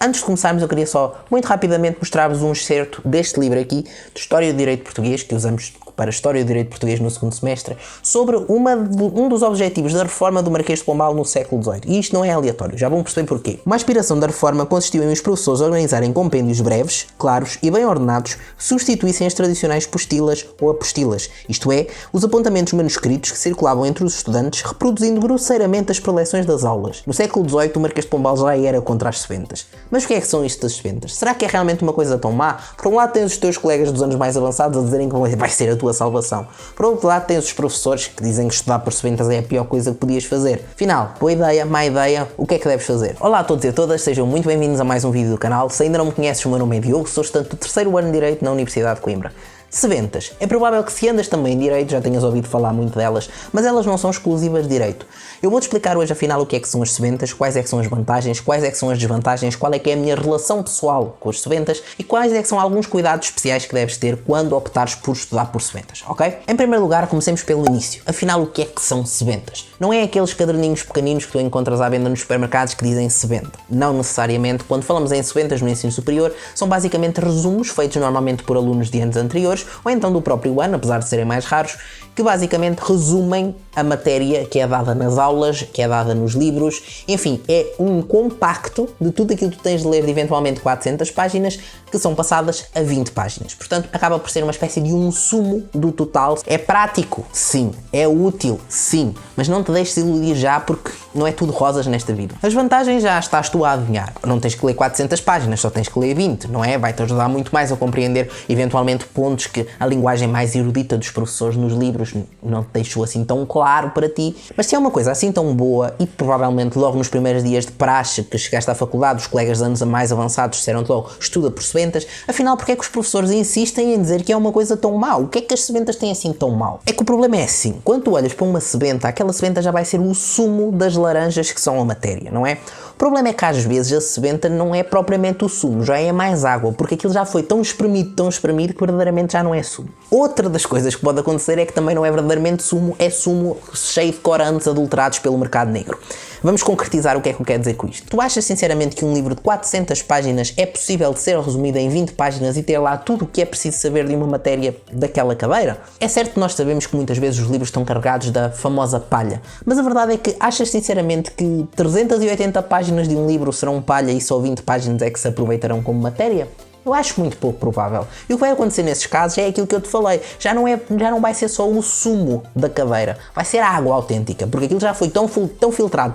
Antes de começarmos, eu queria só, muito rapidamente, mostrar-vos um excerto deste livro aqui, de História do Direito Português, que usamos para História do Direito Português no segundo semestre, sobre um dos objetivos da reforma do Marquês de Pombal no século XVIII. E isto não é aleatório, já vão perceber porquê. Uma aspiração da reforma consistiu em os professores organizarem compêndios breves, claros e bem ordenados, que substituíssem as tradicionais postilas ou apostilas, isto é, os apontamentos manuscritos que circulavam entre os estudantes, reproduzindo grosseiramente as preleções das aulas. No século XVIII, o Marquês de Pombal já era contra as seventas. Mas o que é que são isto das seventas? Será que é realmente uma coisa tão má? Por um lado tens os teus colegas dos anos mais avançados a dizerem que vai ser a tua salvação. Por outro lado tens os professores que dizem que estudar por seventas é a pior coisa que podias fazer. Afinal, boa ideia, má ideia, o que é que deves fazer? Olá a todos e a todas, sejam muito bem-vindos a mais um vídeo do canal. Se ainda não me conheces, o meu nome é Diogo, sou estudante do terceiro ano de Direito na Universidade de Coimbra. Seventas. É provável que se andas também em Direito já tenhas ouvido falar muito delas, mas elas não são exclusivas de Direito. Eu vou-te explicar hoje afinal o que é que são as seventas, quais é que são as vantagens, quais é que são as desvantagens, qual é que é a minha relação pessoal com as seventas e quais é que são alguns cuidados especiais que deves ter quando optares por estudar por seventas, ok? Em primeiro lugar, comecemos pelo início. Afinal, o que é que são seventas? Não é aqueles caderninhos pequeninos que tu encontras à venda nos supermercados que dizem sebenta. Não necessariamente. Quando falamos em seventas no ensino superior, são basicamente resumos feitos normalmente por alunos de anos anteriores ou então do próprio ano, apesar de serem mais raros, que basicamente resumem a matéria que é dada nas aulas, que é dada nos livros, enfim, é um compacto de tudo aquilo que tu tens de ler de eventualmente 400 páginas, que são passadas a 20 páginas. Portanto, acaba por ser uma espécie de um sumo do total. É prático? Sim. É útil? Sim. Mas não te deixes iludir já, porque não é tudo rosas nesta vida. As vantagens já estás tu a adivinhar. Não tens que ler 400 páginas, só tens que ler 20, não é? Vai-te ajudar muito mais a compreender eventualmente pontos que a linguagem mais erudita dos professores nos livros não te deixou assim tão claro para ti. Mas se é uma coisa assim tão boa e provavelmente logo nos primeiros dias de praxe que chegaste à faculdade, os colegas de anos mais avançados disseram-te logo, estuda por seventas, afinal porque é que os professores insistem em dizer que é uma coisa tão mau? O que é que as seventas têm assim tão mau? É que o problema é assim, quando tu olhas para uma sebenta, aquela sebenta já vai ser o sumo das laranjas que são a matéria, não é? O problema é que às vezes a sebenta não é propriamente o sumo, já é mais água, porque aquilo já foi tão espremido que verdadeiramente já não é sumo. Outra das coisas que pode acontecer é que também não é verdadeiramente sumo, é sumo cheio de corantes adulterados pelo mercado negro. Vamos concretizar o que é que eu quero dizer com isto. Tu achas sinceramente que um livro de 400 páginas é possível de ser resumido em 20 páginas e ter lá tudo o que é preciso saber de uma matéria daquela cadeira? É certo que nós sabemos que muitas vezes os livros estão carregados da famosa palha, mas a verdade é que achas sinceramente que 380 páginas de um livro serão palha e só 20 páginas é que se aproveitarão como matéria? Eu acho muito pouco provável. E o que vai acontecer nesses casos é aquilo que eu te falei. Já não vai ser só o sumo da cadeira. Vai ser a água autêntica. Porque aquilo já foi tão filtrado,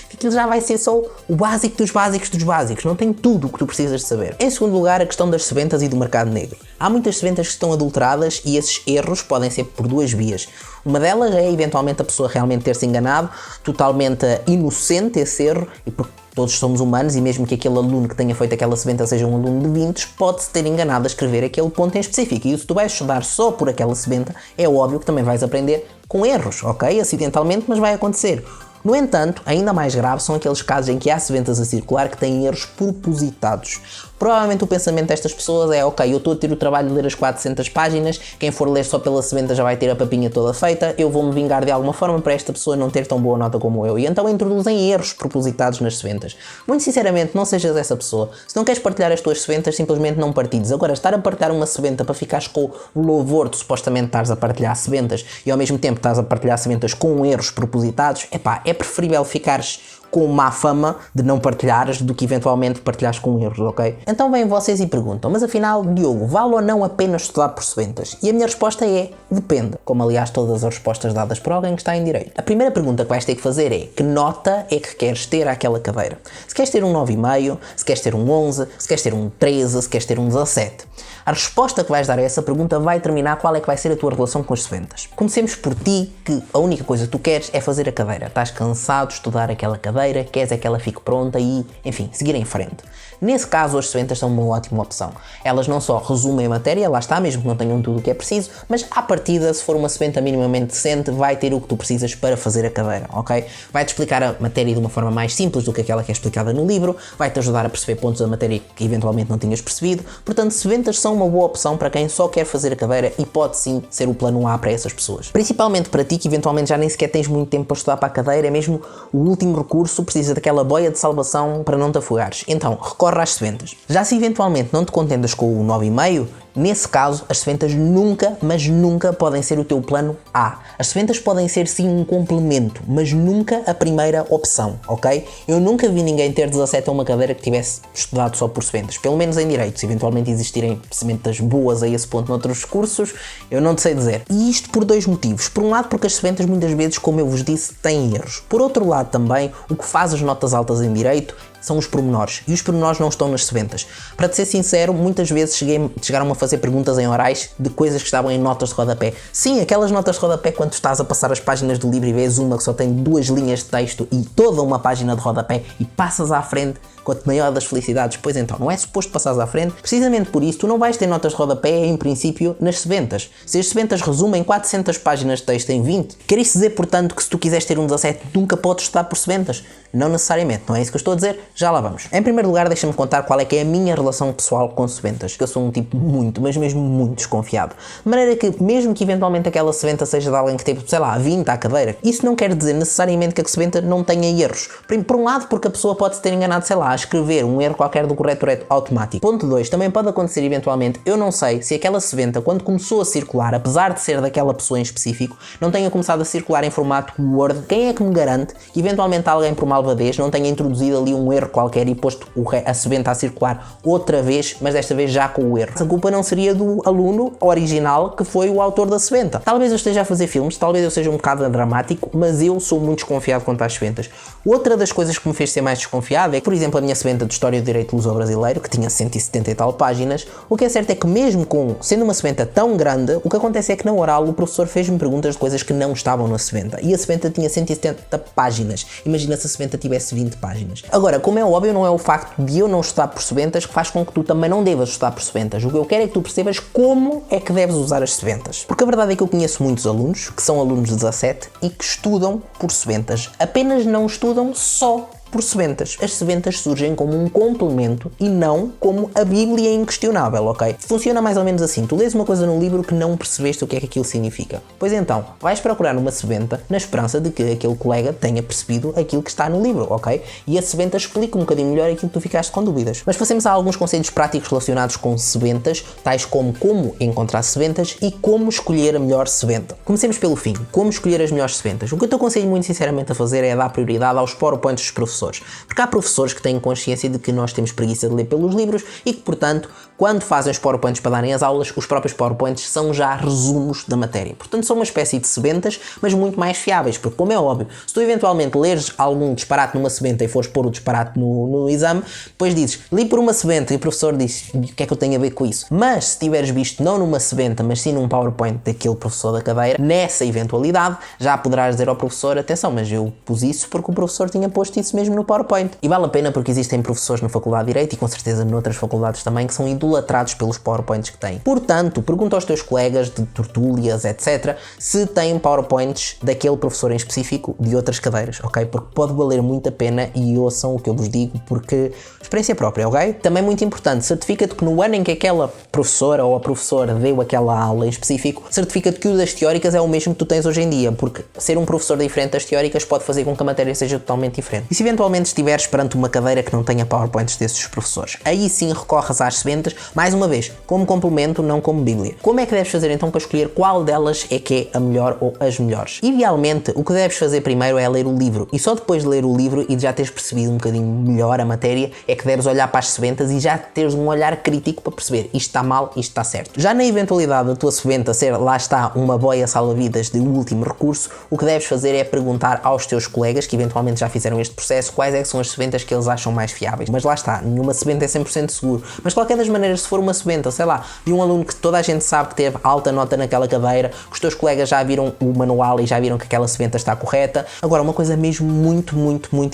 que aquilo já vai ser só o básico dos básicos dos básicos. Não tem tudo o que tu precisas de saber. Em segundo lugar, a questão das seventas e do mercado negro. Há muitas seventas que estão adulteradas e esses erros podem ser por duas vias. Uma delas é eventualmente a pessoa realmente ter-se enganado, totalmente inocente esse erro, e porque todos somos humanos e mesmo que aquele aluno que tenha feito aquela sebenta seja um aluno de 20, pode-se ter enganado a escrever aquele ponto em específico. E se tu vais estudar só por aquela sebenta, é óbvio que também vais aprender com erros, ok? Acidentalmente, mas vai acontecer. No entanto, ainda mais grave são aqueles casos em que há seventas a circular que têm erros propositados. Provavelmente o pensamento destas pessoas é, ok, eu estou a ter o trabalho de ler as 400 páginas, quem for ler só pela sebenta já vai ter a papinha toda feita, eu vou-me vingar de alguma forma para esta pessoa não ter tão boa nota como eu. E então introduzem erros propositados nas seventas. Muito sinceramente, não sejas essa pessoa. Se não queres partilhar as tuas seventas, simplesmente não partilhes. Agora, estar a partilhar uma sebenta para ficares com o louvor de supostamente estares a partilhar seventas e ao mesmo tempo estás a partilhar seventas com erros propositados, epá, é preferível ficares com má fama de não partilhares do que eventualmente partilhares com erros, ok? Então vêm vocês e perguntam, mas afinal, Diogo, vale ou não apenas estudar por seventas? E a minha resposta é, depende. Como aliás todas as respostas dadas por alguém que está em Direito. A primeira pergunta que vais ter que fazer é, que nota é que queres ter àquela cadeira? Se queres ter um 9,5, se queres ter um 11, se queres ter um 13, se queres ter um 17. A resposta que vais dar a essa pergunta vai determinar qual é que vai ser a tua relação com as seventas. Comecemos por ti, que a única coisa que tu queres é fazer a cadeira. Estás cansado de estudar aquela cadeira, queres é que ela fique pronta e, enfim, seguir em frente. Nesse caso, as seventas são uma ótima opção. Elas não só resumem a matéria, lá está, mesmo que não tenham tudo o que é preciso, mas à partida, se for uma sebenta minimamente decente, vai ter o que tu precisas para fazer a cadeira, ok? Vai-te explicar a matéria de uma forma mais simples do que aquela que é explicada no livro, vai-te ajudar a perceber pontos da matéria que eventualmente não tinhas percebido, portanto, seventas são uma boa opção para quem só quer fazer a cadeira e pode sim ser o plano A para essas pessoas. Principalmente para ti, que eventualmente já nem sequer tens muito tempo para estudar para a cadeira, é mesmo o último recurso curso precisa daquela boia de salvação para não te afogares. Então, recorre às seventas. Já se eventualmente não te contentas com o 9,5, nesse caso, as seventas nunca, mas nunca podem ser o teu plano A. As seventas podem ser sim um complemento, mas nunca a primeira opção, ok? Eu nunca vi ninguém ter 17 a uma cadeira que tivesse estudado só por seventas, pelo menos em direito. Se eventualmente existirem seventas boas a esse ponto noutros cursos, eu não te sei dizer. E isto por dois motivos. Por um lado, porque as seventas muitas vezes, como eu vos disse, têm erros. Por outro lado também, o que faz as notas altas em direito são os pormenores, e os pormenores não estão nas seventas. Para te ser sincero, muitas vezes chegaram a fazer perguntas em orais de coisas que estavam em notas de rodapé. Sim, aquelas notas de rodapé quando estás a passar as páginas do livro e vês uma que só tem 2 linhas de texto e toda uma página de rodapé e passas à frente com a maior das felicidades. Pois então, não é suposto passares à frente. Precisamente por isso, tu não vais ter notas de rodapé, em princípio, nas seventas. Se as seventas resumem 400 páginas de texto em 20, quer isso dizer, portanto, que se tu quiseres ter um 17, nunca podes estudar por seventas? Não necessariamente, não é isso que eu estou a dizer? Já lá vamos. Em primeiro lugar, deixa-me contar qual é que é a minha relação pessoal com seventas. Eu sou um tipo muito, mas mesmo muito desconfiado. De maneira que, mesmo que eventualmente aquela seventa seja de alguém que teve, sei lá, 20 à cadeira, isso não quer dizer necessariamente que a seventa não tenha erros. Por um lado, porque a pessoa pode se ter enganado, sei lá, a escrever um erro qualquer do corretor automático. Ponto 2, também pode acontecer eventualmente, eu não sei se aquela seventa, quando começou a circular, apesar de ser daquela pessoa em específico, não tenha começado a circular em formato Word. Quem é que me garante que eventualmente alguém por malvadez não tenha introduzido ali um erro qualquer e posto a seventa a circular outra vez, mas desta vez já com o erro? A culpa não seria do aluno original que foi o autor da seventa. Talvez eu esteja a fazer filmes, talvez eu seja um bocado dramático, mas eu sou muito desconfiado quanto às seventas. Outra das coisas que me fez ser mais desconfiado é que, por exemplo, a minha seventa de História do Direito Luso-Brasileiro, que tinha 170 e tal páginas, o que é certo é que mesmo sendo uma seventa tão grande, o que acontece é que na oral o professor fez-me perguntas de coisas que não estavam na seventa, e a seventa tinha 170 páginas. Imagina se a seventa tivesse 20 páginas. Agora, como é óbvio, não é o facto de eu não estudar por seventas que faz com que tu também não devas estudar por seventas. O que eu quero é que tu percebas como é que deves usar as seventas. Porque a verdade é que eu conheço muitos alunos, que são alunos de 17, e que estudam por seventas. Apenas não estudam só por seventas. As seventas surgem como um complemento e não como a Bíblia inquestionável, ok? Funciona mais ou menos assim. Tu lês uma coisa no livro que não percebeste o que é que aquilo significa. Pois então, vais procurar uma seventa na esperança de que aquele colega tenha percebido aquilo que está no livro, ok? E a seventa explica um bocadinho melhor aquilo que tu ficaste com dúvidas. Mas passemos a alguns conselhos práticos relacionados com seventas, tais como encontrar seventas e como escolher a melhor seventa. Comecemos pelo fim. Como escolher as melhores seventas? O que eu te aconselho muito sinceramente a fazer é dar prioridade aos PowerPoints dos professores. Porque há professores que têm consciência de que nós temos preguiça de ler pelos livros e que, portanto, quando fazem os PowerPoints para darem as aulas, os próprios PowerPoints são já resumos da matéria. Portanto, são uma espécie de seventas, mas muito mais fiáveis, porque, como é óbvio, se tu eventualmente leres algum disparate numa seventa e fores pôr o disparate no exame, depois dizes, li por uma seventa, e o professor diz, o que é que eu tenho a ver com isso? Mas, se tiveres visto não numa seventa, mas sim num PowerPoint daquele professor da cadeira, nessa eventualidade, já poderás dizer ao professor, atenção, mas eu pus isso porque o professor tinha posto isso mesmo no PowerPoint. E vale a pena porque existem professores na Faculdade de Direito e com certeza noutras faculdades também que são idolatrados pelos PowerPoints que têm. Portanto, pergunta aos teus colegas de tertúlias, etc, se têm PowerPoints daquele professor em específico de outras cadeiras, ok? Porque pode valer muito a pena e ouçam o que eu vos digo porque experiência própria, ok? Também muito importante, certifica-te que no ano em que aquela professora ou a professora deu aquela aula em específico, certifica-te que o das teóricas é o mesmo que tu tens hoje em dia, porque ser um professor diferente das teóricas pode fazer com que a matéria seja totalmente diferente. E se eventualmente estiveres perante uma cadeira que não tenha PowerPoints desses professores, aí sim recorres às seventas, mais uma vez, como complemento, não como Bíblia. Como é que deves fazer então para escolher qual delas é que é a melhor ou as melhores? Idealmente, o que deves fazer primeiro é ler o livro, e só depois de ler o livro e de já teres percebido um bocadinho melhor a matéria, é que deves olhar para as seventas e já teres um olhar crítico para perceber isto está mal, isto está certo. Já na eventualidade da tua seventa ser, lá está, uma boia salva-vidas de último recurso, o que deves fazer é perguntar aos teus colegas que eventualmente já fizeram este processo quais é que são as seventas que eles acham mais fiáveis. Mas lá está, nenhuma seventa é 100% seguro. Mas de qualquer das maneiras, se for uma seventa, sei lá, de um aluno que toda a gente sabe que teve alta nota naquela cadeira, que os teus colegas já viram o manual e já viram que aquela seventa está correta. Agora, uma coisa mesmo muito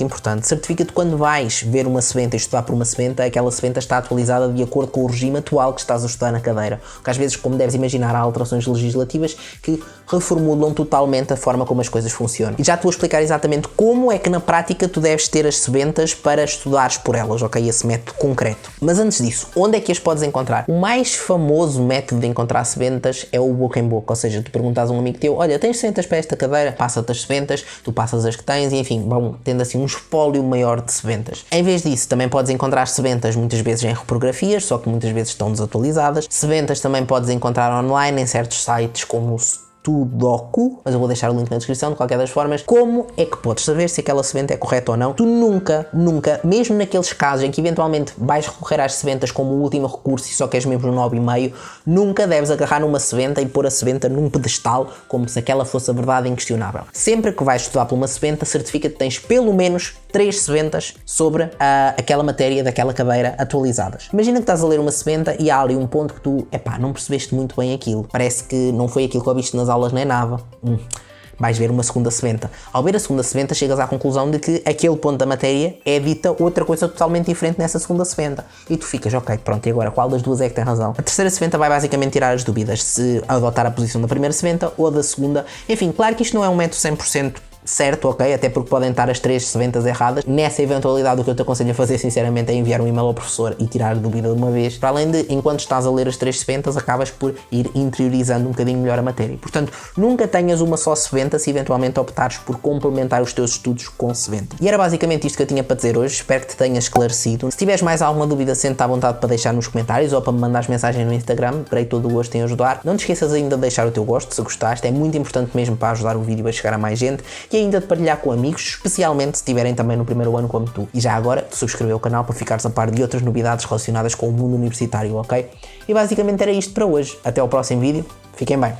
importante, certifica-te quando vais ver uma seventa e estudar por uma seventa, aquela seventa está atualizada de acordo com o regime atual que estás a estudar na cadeira. Porque às vezes, como deves imaginar, há alterações legislativas que reformulam totalmente a forma como as coisas funcionam. E já te vou explicar exatamente como é que na prática tu deves deves ter as sebentas para estudares por elas, ok? Esse método concreto. Mas antes disso, onde é que as podes encontrar? O mais famoso método de encontrar sebentas é o boca em boca, ou seja, tu perguntas a um amigo teu, olha, tens sebentas para esta cadeira? Passa-te as sebentas, tu passas as que tens e enfim, vão tendo assim um espólio maior de sebentas. Em vez disso, também podes encontrar sebentas muitas vezes em reprografias, só que muitas vezes estão desatualizadas. Sebentas também podes encontrar online em certos sites como o Sudoku, mas eu vou deixar o link na descrição de qualquer das formas. Como é que podes saber se aquela semente é correta ou não? Tu nunca, mesmo naqueles casos em que eventualmente vais recorrer às sementas como o último recurso e só queres mesmo 9,5, nunca deves agarrar numa sementa e pôr a sementa num pedestal como se aquela fosse a verdade inquestionável. Sempre que vais estudar por uma sementa, certifica-te que tens pelo menos 3 sementas sobre aquela matéria daquela cadeira atualizadas. Imagina que estás a ler uma sementa e há ali um ponto que tu, não percebeste muito bem aquilo. Parece que não foi aquilo que ouviste nas aulas nem nada. Vais ver uma segunda sementa. Ao ver a segunda sementa, chegas à conclusão de que aquele ponto da matéria é dita outra coisa totalmente diferente nessa segunda sementa. E tu ficas, ok, pronto, e agora qual das duas é que tem razão? A terceira sementa vai basicamente tirar as dúvidas se adotar a posição da primeira sementa ou da segunda. Enfim, claro que isto não é um método 100% certo, ok? Até porque podem estar as 3 sementas erradas. Nessa eventualidade, o que eu te aconselho a fazer, sinceramente, é enviar um e-mail ao professor e tirar a dúvida de uma vez. Para além de, enquanto estás a ler as 3 sementas, acabas por ir interiorizando um bocadinho melhor a matéria. Portanto, nunca tenhas uma só sementa se eventualmente optares por complementar os teus estudos com sementa. E era basicamente isto que eu tinha para dizer hoje. Espero que te tenha esclarecido. Se tiveres mais alguma dúvida, sente-te à vontade para deixar nos comentários ou para me mandares mensagem no Instagram. Terei todo o gosto em ajudar. Não te esqueças ainda de deixar o teu gosto, se gostaste. É muito importante mesmo para ajudar o vídeo a chegar a mais gente. E ainda de partilhar com amigos, especialmente se estiverem também no primeiro ano como tu. E já agora, subscrever o canal para ficares a par de outras novidades relacionadas com o mundo universitário, ok? E basicamente era isto para hoje. Até ao próximo vídeo. Fiquem bem.